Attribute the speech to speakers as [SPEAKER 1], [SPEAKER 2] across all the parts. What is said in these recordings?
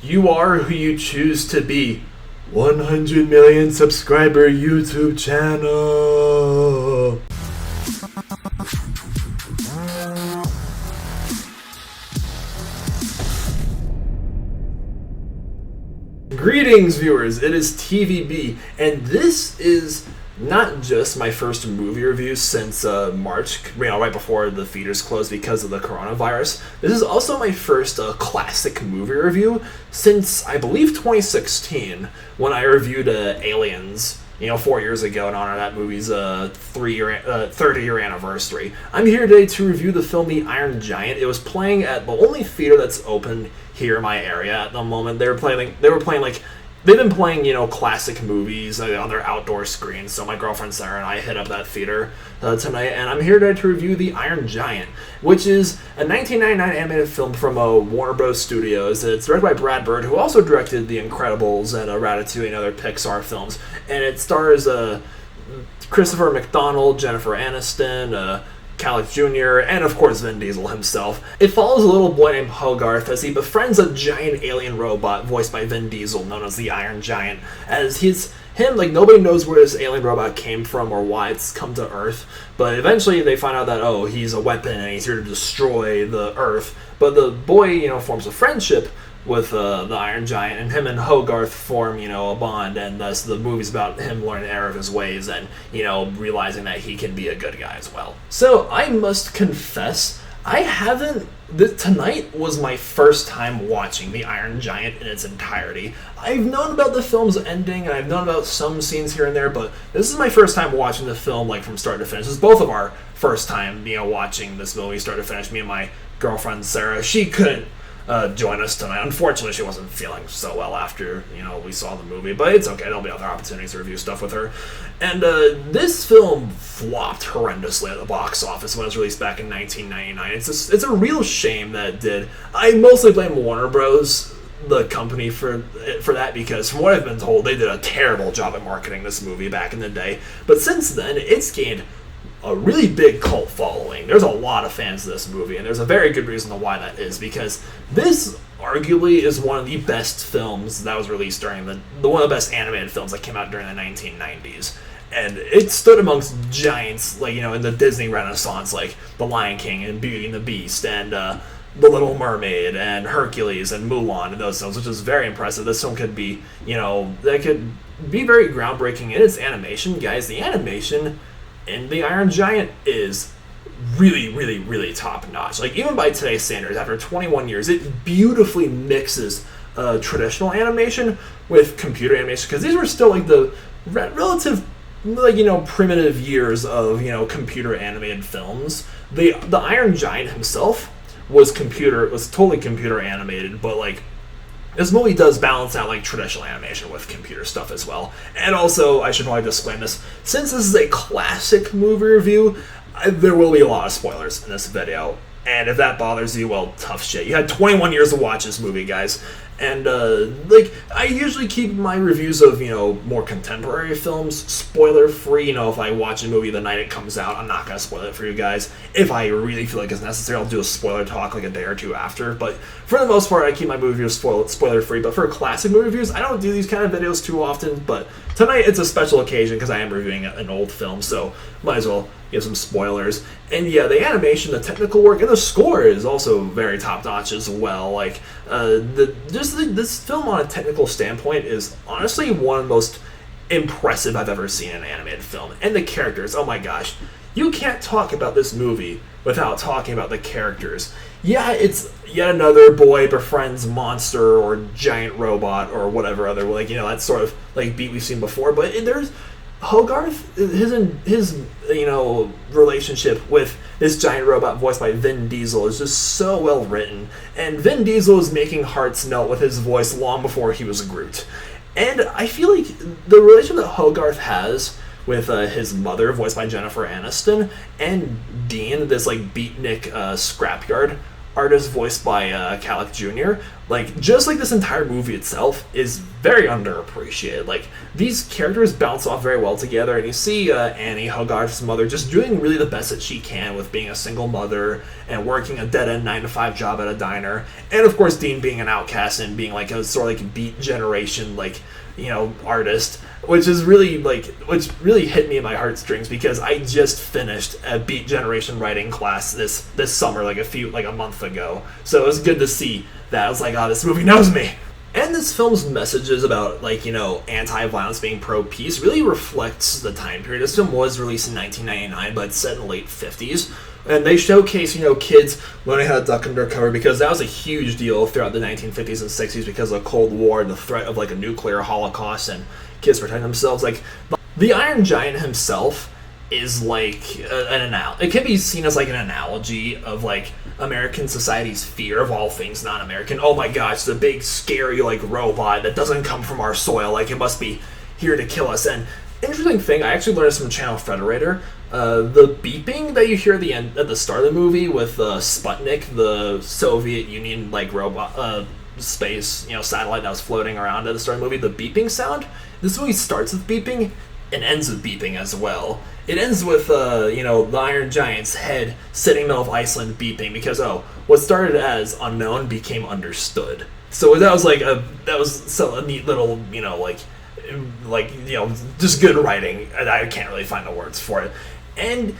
[SPEAKER 1] You are who you choose to be. 100 million subscriber YouTube channel. Greetings, viewers. It is TVB, and this is not just my first movie review since March, right before the theaters closed because of the coronavirus. This is also my first classic movie review since, I believe, 2016, when I reviewed Aliens, 4 years ago in honor of that movie's 30-year anniversary. I'm here today to review the film The Iron Giant. It was playing at the only theater that's open here in my area at the moment. They've been playing, classic movies on their outdoor screens. So my girlfriend Sarah and I hit up that theater tonight, and I'm here today to review The Iron Giant, which is a 1999 animated film from Warner Bros. Studios. It's directed by Brad Bird, who also directed The Incredibles and Ratatouille and other Pixar films. And it stars Christopher McDonald, Jennifer Aniston, Calic Jr., and of course Vin Diesel himself. It follows a little boy named Hogarth as he befriends a giant alien robot voiced by Vin Diesel known as the Iron Giant. As nobody knows where this alien robot came from or why it's come to Earth, but eventually they find out that, he's a weapon and he's here to destroy the Earth. But the boy, forms a friendship with the Iron Giant, and him and Hogarth form, a bond, and thus the movie's about him learning the error of his ways and, realizing that he can be a good guy as well. So, I must confess, tonight was my first time watching The Iron Giant in its entirety. I've known about the film's ending, and I've known about some scenes here and there, but this is my first time watching the film, from start to finish. This is both of our first time, watching this movie start to finish. Me and my girlfriend Sarah, she couldn't join us tonight. Unfortunately, she wasn't feeling so well after, we saw the movie, but it's okay. There'll be other opportunities to review stuff with her. And this film flopped horrendously at the box office when it was released back in 1999. It's a real shame that it did. I mostly blame Warner Bros., the company, for that, because from what I've been told, they did a terrible job at marketing this movie back in the day. But since then, it's gained a really big cult following. There's a lot of fans of this movie, and there's a very good reason to why that is, because this arguably is one of the best films that was released during one of the best animated films that came out during the 1990s. And it stood amongst giants, in the Disney Renaissance, like The Lion King and Beauty and the Beast and The Little Mermaid and Hercules and Mulan and those films, which is very impressive. This film could be, that could be very groundbreaking in its animation. Guys, the animation in The Iron Giant is really, really, really top-notch. Even by today's standards, after 21 years, it beautifully mixes traditional animation with computer animation, because these were still, the relative, primitive years of, computer animated films. The Iron Giant himself was totally computer animated, but, this movie does balance out traditional animation with computer stuff as well. And also, I should probably disclaim this, since this is a classic movie review, there will be a lot of spoilers in this video. And if that bothers you, well, tough shit. You had 21 years to watch this movie, guys. And, I usually keep my reviews of, more contemporary films spoiler-free. If I watch a movie the night it comes out, I'm not going to spoil it for you guys. If I really feel like it's necessary, I'll do a spoiler talk, a day or two after. But for the most part, I keep my movie reviews spoiler-free. But for classic movie reviews, I don't do these kind of videos too often. But tonight, it's a special occasion because I am reviewing an old film, so might as well give some spoilers. And yeah, the animation, the technical work, and the score is also very top-notch as well. This film on a technical standpoint is honestly one of the most impressive I've ever seen in an animated film. And the characters, oh my gosh. You can't talk about this movie without talking about the characters. Yeah, it's yet another boy befriends monster or giant robot or whatever other, that sort of, beat we've seen before. But there's Hogarth, his relationship with this giant robot voiced by Vin Diesel is just so well written, and Vin Diesel is making hearts melt with his voice long before he was Groot. And I feel like the relation that Hogarth has with his mother, voiced by Jennifer Aniston, and Dean, this beatnik scrapyard artist voiced by Calic Jr., Like, just like this entire movie itself is very underappreciated. Like, these characters bounce off very well together, and you see Annie, Hogarth's mother, just doing really the best that she can with being a single mother and working a dead-end 9-to-5 job at a diner. And, of course, Dean being an outcast and being, like, a sort of, like, Beat Generation, like, you know, artist, which really hit me in my heartstrings because I just finished a Beat Generation writing class this summer, like a month ago. So it was good to see that. I was like, oh, this movie knows me. And this film's messages about, like, you know, anti-violence being pro-peace really reflects the time period. This film was released in 1999, but it's set in the late 50s. And they showcase, you know, kids learning how to duck under cover because that was a huge deal throughout the 1950s and 60s because of the Cold War and the threat of, like, a nuclear holocaust and kids protecting themselves. Like, the Iron Giant himself is, like, it can be seen as, like, an analogy of, like, American society's fear of all things non-American. Oh my gosh, the big, scary, like, robot that doesn't come from our soil. Like, it must be here to kill us. And interesting thing, I actually learned this from Channel Federator. The beeping that you hear at the start of the movie with Sputnik, the Soviet Union like robot space, you know, satellite that was floating around at the start of the movie, the beeping sound. This movie starts with beeping and ends with beeping as well. It ends with you know, the Iron Giant's head sitting in the middle of Iceland beeping because what started as unknown became understood. So that was a neat little, you know, like you know, just good writing. I can't really find the words for it. And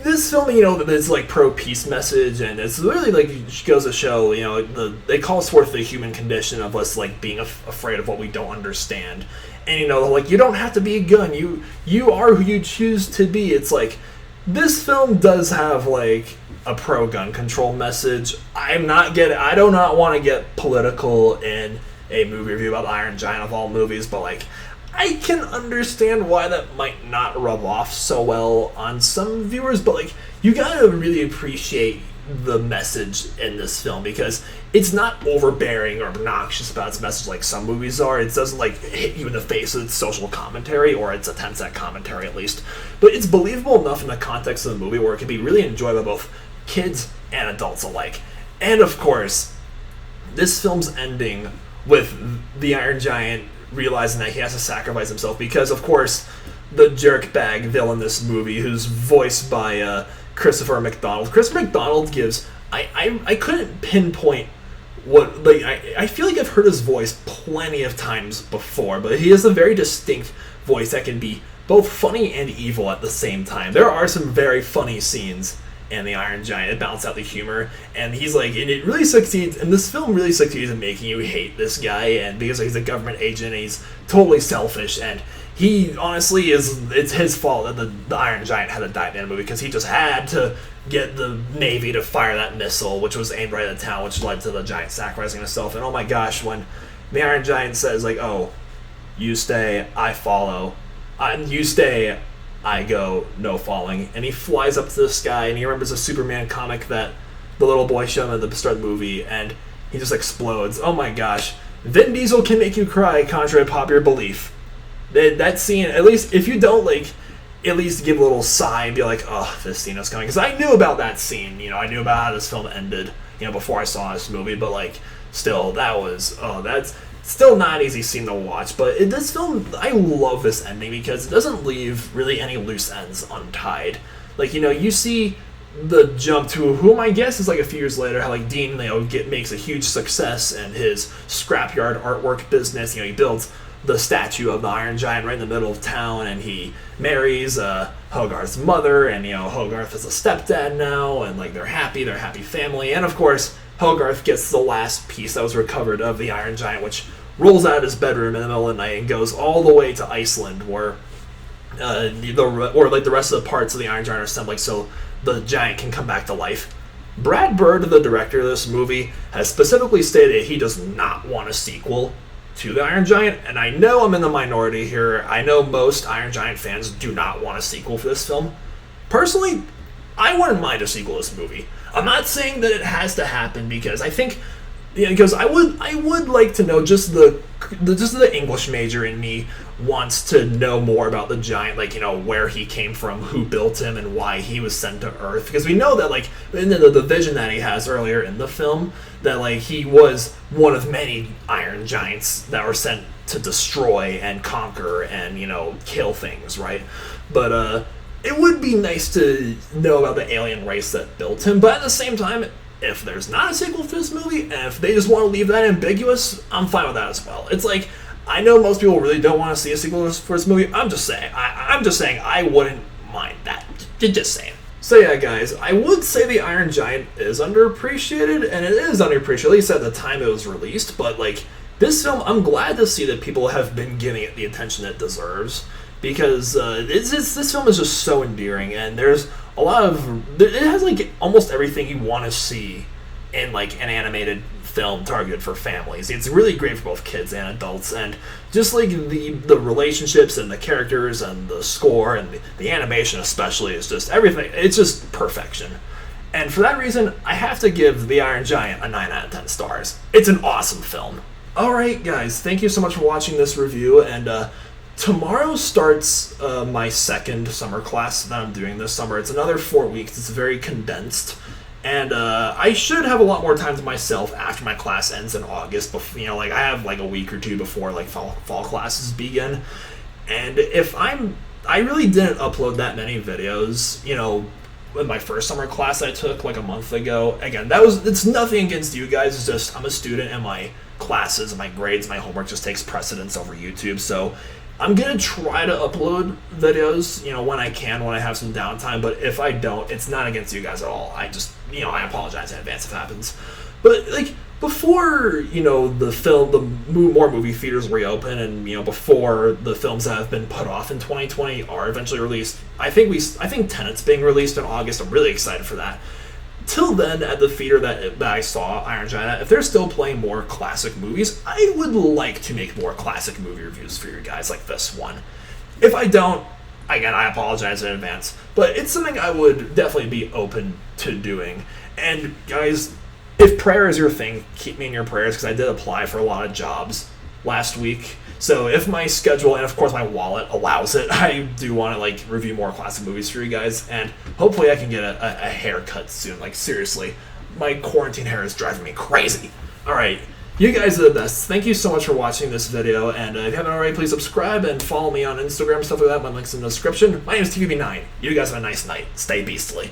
[SPEAKER 1] this film, you know, it's like pro-peace message, and it's really like goes to show, you know, it calls forth the human condition of us like being afraid of what we don't understand. And, you know, like, you don't have to be a gun. You are who you choose to be. It's like, this film does have like a pro-gun control message. I do not want to get political in a movie review about the Iron Giant of all movies, but like, I can understand why that might not rub off so well on some viewers, but like, you gotta really appreciate the message in this film because it's not overbearing or obnoxious about its message like some movies are. It doesn't like hit you in the face with its social commentary, or its attempts at commentary at least, but it's believable enough in the context of the movie where it can be really enjoyed by both kids and adults alike. And of course, this film's ending with the Iron Giant realizing that he has to sacrifice himself because, of course, the jerkbag villain in this movie, who's voiced by Christopher McDonald. Christopher McDonald gives... I couldn't pinpoint what... Like, I feel like I've heard his voice plenty of times before, but he has a very distinct voice that can be both funny and evil at the same time. There are some very funny scenes and the Iron Giant, it balanced out the humor, and he's like, and it really succeeds, and this film really succeeds in making you hate this guy, and because he's a government agent, and he's totally selfish, and he honestly it's his fault that the Iron Giant had to die at the end of the movie, because he just had to get the Navy to fire that missile, which was aimed right at the town, which led to the Giant sacrificing himself, and oh my gosh, when the Iron Giant says, like, oh, you stay, I follow, you stay, I go, no falling. And he flies up to the sky, and he remembers a Superman comic that the little boy showed him at the start of the movie, and he just explodes. Oh my gosh. Vin Diesel can make you cry, contrary to popular belief. That scene, at least, if you don't, like, at least give a little sigh and be like, oh, this scene is coming. Because I knew about that scene, you know, I knew about how this film ended, you know, before I saw this movie, but, like, still, that's still not an easy scene to watch, but this film, I love this ending because it doesn't leave really any loose ends untied. Like, you know, you see the jump to whom I guess is like a few years later, how like Dean, you know, makes a huge success in his scrapyard artwork business. You know, he builds the statue of the Iron Giant right in the middle of town, and he marries Hogarth's mother, and, you know, Hogarth is a stepdad now, and like they're happy family, and of course Hogarth gets the last piece that was recovered of the Iron Giant, which rolls out of his bedroom in the middle of the night and goes all the way to Iceland, where the rest of the parts of the Iron Giant are assembled, so the giant can come back to life. Brad Bird, the director of this movie, has specifically stated he does not want a sequel to the Iron Giant, and I know I'm in the minority here. I know most Iron Giant fans do not want a sequel for this film. Personally, I wouldn't mind a sequel to this movie. I'm not saying that it has to happen, because I think, because I would like to know, just the English major in me wants to know more about the giant, like, you know, where he came from, who built him, and why he was sent to Earth. Because we know that, like, in the vision that he has earlier in the film, that, like, he was one of many Iron Giants that were sent to destroy and conquer and, you know, kill things, right? But, it would be nice to know about the alien race that built him, but at the same time, if there's not a sequel for this movie, and if they just want to leave that ambiguous, I'm fine with that as well. It's like, I know most people really don't want to see a sequel for this movie. I'm just saying. I'm just saying I wouldn't mind that. Just saying. So yeah, guys, I would say the Iron Giant is underappreciated, and it is underappreciated, at least at the time it was released, but, like, this film, I'm glad to see that people have been giving it the attention it deserves, because this film is just so endearing, and there's a lot of... It has, like, almost everything you want to see in, like, an animated film targeted for families. It's really great for both kids and adults, and just like the relationships and the characters and the score and the animation especially is just everything. It's just perfection. And for that reason, I have to give The Iron Giant a 9 out of 10 stars. It's an awesome film. Alright guys, thank you so much for watching this review, and tomorrow starts my second summer class that I'm doing this summer. It's another 4 weeks. It's very condensed. And I should have a lot more time to myself after my class ends in August. But, you know, like, I have like a week or two before like fall classes begin. And if I really didn't upload that many videos, you know, in my first summer class I took like a month ago. Again, it's nothing against you guys. It's just I'm a student and my classes and my grades, my homework just takes precedence over YouTube. So I'm going to try to upload videos, you know, when I can, when I have some downtime, but if I don't, it's not against you guys at all. I just, you know, I apologize in advance if it happens. But, like, before, you know, more movie theaters reopen and, you know, before the films that have been put off in 2020 are eventually released, I think Tenet's being released in August. I'm really excited for that. Till then, at the theater that I saw Iron Giant, if they're still playing more classic movies, I would like to make more classic movie reviews for you guys like this one. If I don't, again, I apologize in advance, but it's something I would definitely be open to doing. And guys, if prayer is your thing, keep me in your prayers, because I did apply for a lot of jobs last week. So if my schedule and of course my wallet allows it, I do want to like review more classic movies for you guys, and hopefully I can get a haircut soon. Like seriously, my quarantine hair is driving me crazy. Alright, you guys are the best. Thank you so much for watching this video, and if you haven't already, please subscribe and follow me on Instagram, stuff like that. My link's in the description. My name is TVB9. You guys have a nice night. Stay beastly.